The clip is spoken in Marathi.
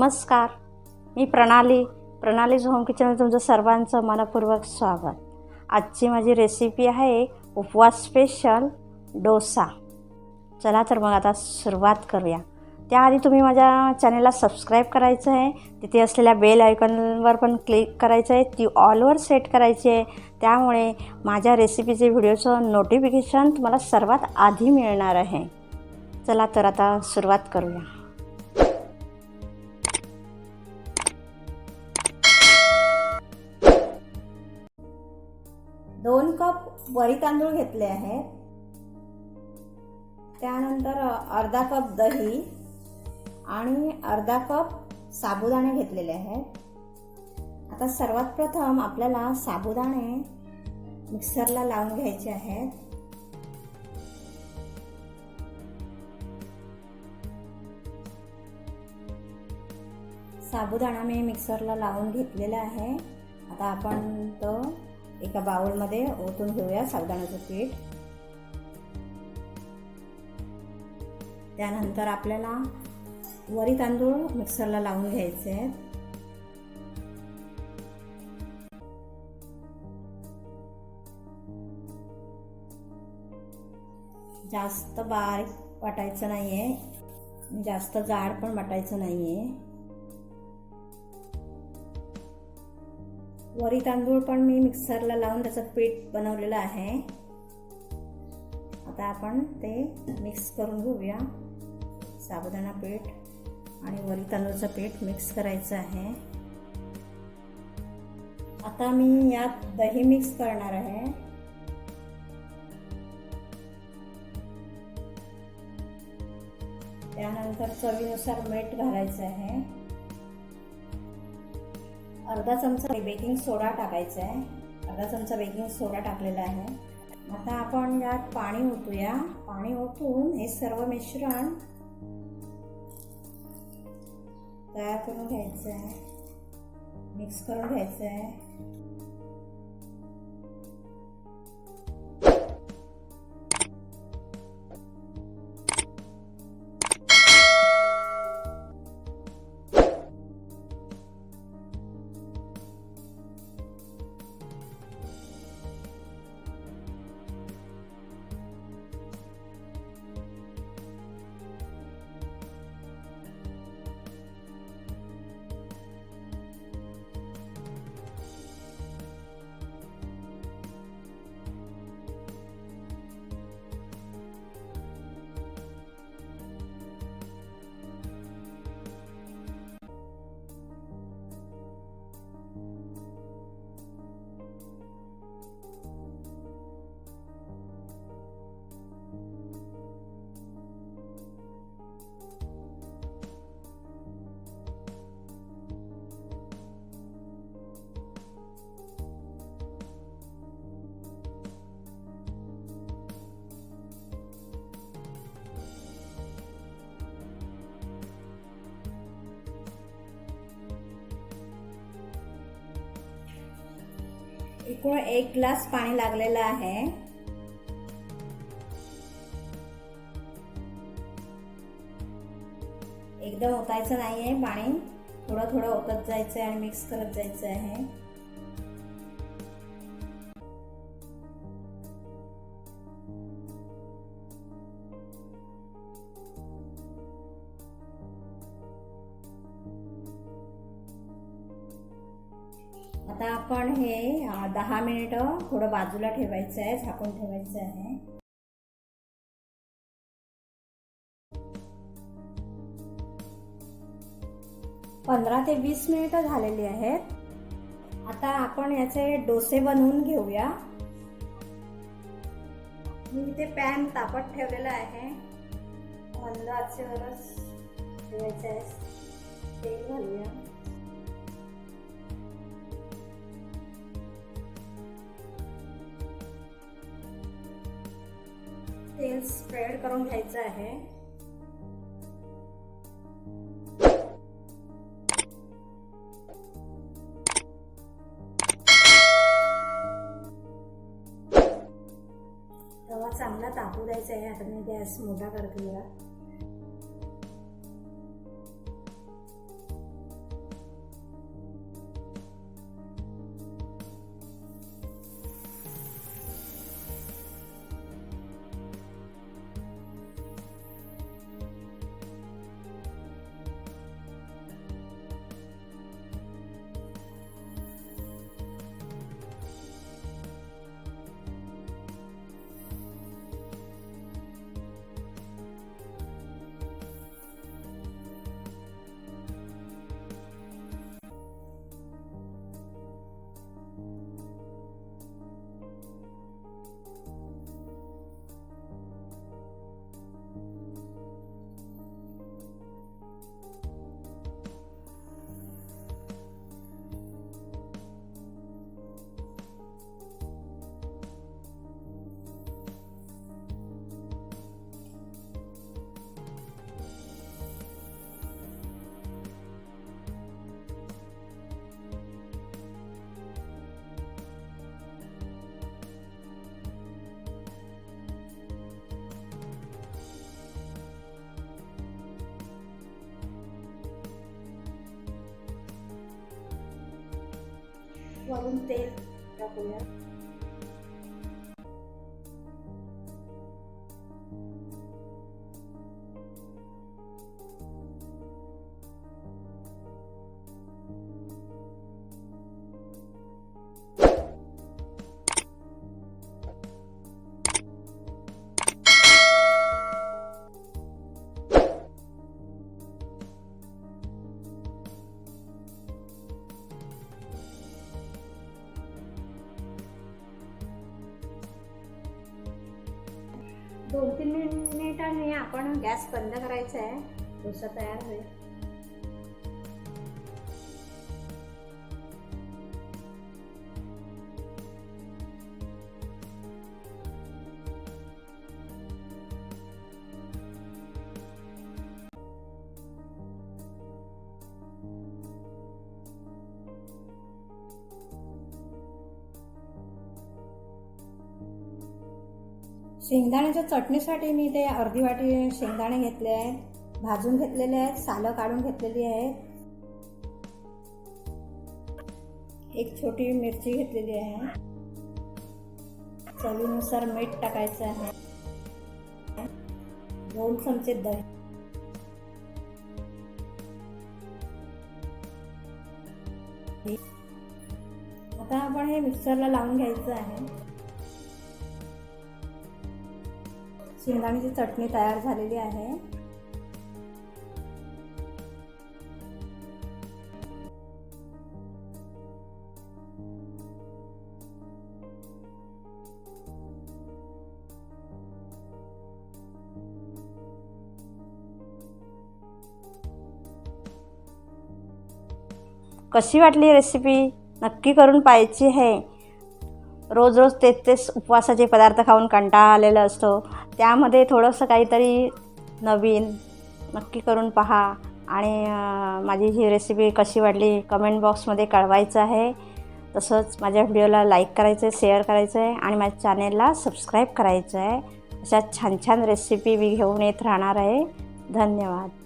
नमस्कार, मी प्रणालीज होम किचनमध्ये तुमचं सर्वांचं मनपूर्वक स्वागत। आजची माझी रेसिपी आहे उपवास स्पेशल डोसा। चला तर मग आता सुरुवात करूया। त्याआधी तुम्ही माझ्या चॅनलला सबस्क्राईब करायचं आहे, तिथे असलेल्या बेल आयकॉनवर पण क्लिक करायचं आहे, ती ऑलवर सेट करायची आहे। त्यामुळे माझ्या रेसिपीचे व्हिडिओचं नोटिफिकेशन तुम्हाला सर्वात आधी मिळणार आहे। चला तर आता सुरुवात करूया। 2 कप वरी तांदूळ घेतले आहेत। त्यानंतर अर्धा कप दही आणि अर्धा कप साबुदाणे घेतलेले आहेत। आता सर्वात प्रथम आपल्याला साबुदाणे मिक्सरला लावून घ्यायचे आहेत। साबुदाणा मी मिक्सरला लावून घेतलेला आहे। आता आपण तो एका बाउलमध्ये ओतून घेऊया साबुदाण्याचं पीठ। त्यानंतर आपल्याला वरी तांदूळ मिक्सरला लावून घ्यायचे आहेत। जास्त बारीक वाटायचं नाहीये, जास्त जाड पण वाटायचं नाहीये। वरी तांदूळ पण मी मिक्सरला लावून त्याचं पीठ बनवलेलं आहे। आता आपण ते मिक्स करून घेऊया। साबुदाणा पीठ आणि वरी तांदूळचं पीठ मिक्स करायचं आहे। आता मी यात दही मिक्स करणार आहे। त्यानंतर चवीनुसार मीठ घालायचं आहे। अर्धा चमचा बेकिंग सोडा टाकायचा आहे। अर्धा चमचा बेकिंग सोडा टाकलेला आहे। आता आपण यात पाणी ओतूया। पाणी ओतून हे सर्व मिश्रण तयार करून घ्यायचं आहे, मिक्स करून घ्यायचं आहे। एकूण 1 ग्लास पाणी लागलेलं आहे। एकदम ओतायचं नाहीये, पाणी थोडं थोडं ओतत जायचं आहे आणि मिक्स करत जायचं आहे। आता आपण हे 10 मिनिटं थोडं बाजूला ठेवायचं आहे, झाकून ठेवायचं आहे। पंधरा ते 20 मिनिटं झालेली आहेत। आता आपण याचे डोसे बनवून घेऊया। मी इथे पॅन तापत ठेवलेला आहे, मंद आचेवरच ठेवायचं आहे। तेल घालूया। तेल स्प्रेड करून घ्यायचं आहे। तवा चांगला तापू द्यायचा आहे। आता मी गॅस मोठा करते जरा। वरून तेल टाकूया. दोन 3 मिनिटांनी आपण गॅस बंद करायचा आहे. डोसा तयार होईल. शेंगदाण्याच्या चटणीसाठी मी ते अर्धी वाटी शेंगदाणे घेतले आहेत, भाजून घेतलेले आहेत, सालं काढून घेतलेली आहेत. एक छोटी मिरची घेतलेली आहे. चवीनुसार मीठ टाकायचं आहे. 2 चमचे दही. आता आपण हे मिक्सरला लावून घ्यायचं आहे. शेंगदाण्याची चटणी तयार झालेली आहे. कशी वाटली रेसिपी? नक्की करून पाहायची आहे. रोज रोज तेच उपवासाचे पदार्थ खाऊन कंटाळा आलेला असतो. त्यामध्ये थोडंसं काहीतरी नवीन नक्की करून पहा. आणि माझी ही रेसिपी कशी वाटली कमेंट बॉक्समध्ये कळवायचं आहे. तसंच माझ्या व्हिडिओला लाईक करायचं आहे, शेअर करायचं आहे आणि माझ्या चॅनेलला सबस्क्राईब करायचं आहे. अशा छान छान रेसिपी मी घेऊन येत राहणार आहे. धन्यवाद.